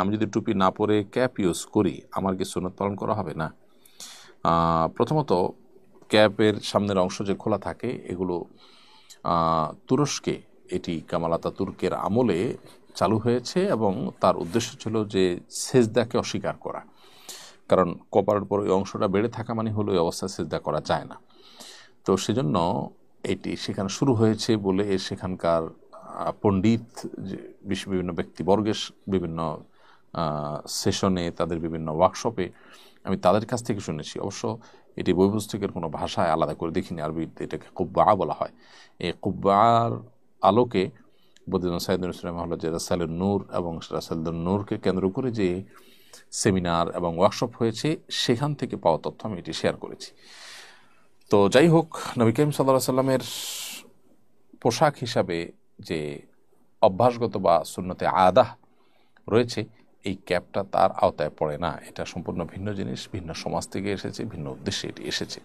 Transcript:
আমি যদি টুপি না পরে ক্যাপ ইউজ করি আমার কি সুন্নত পালন করা হবে না? প্রথমত ক্যাপের সামনের অংশ যে খোলা থাকে এগুলো তুরস্কে এটি কামাল আতাতুর্কের আমলে চালু হয়েছে এবং তার উদ্দেশ্য ছিল যে সেজদাকে অস্বীকার করা। কারণ কপালের পর ওই অংশটা বেড়ে থাকা মানে হলো ওই অবস্থায় সেজদা করা যায় না। তো সেজন্য এটি সেখানে শুরু হয়েছে বলে সেখানকার পণ্ডিত বিভিন্ন ব্যক্তিবর্গের বিভিন্ন সেশনে, তাদের বিভিন্ন ওয়ার্কশপে আমি তাদের কাছ থেকে শুনেছি। অবশ্য এটি বই পুস্তকের কোনো ভাষায় আলাদা করে দেখিনি, আরবিতে এটাকে কুব্বা বলা হয়। এই কুব্বার আলোকে বদিউদ্দিন সাইদুল ইসলাম হল যে রাসাইলুন নূর এবং রাসাইলুন নূরকে কেন্দ্র করে যে সেমিনার এবং ওয়ার্কশপ হয়েছে সেখান থেকে পাওয়া তথ্য আমি এটি শেয়ার করেছি। তো যাই হোক, নবী করিম সাল্লাল্লাহু আলাইহি সাল্লামের পোশাক হিসাবে যে অভ্যাসগত বা সুন্নতে আদাহ রয়েছে, এই ক্যাপটা তার আওতায় পড়ে না। এটা সম্পূর্ণ ভিন্ন জিনিস, ভিন্ন সমাজ থেকে এসেছে, ভিন্ন উদ্দেশ্যে এটি এসেছে।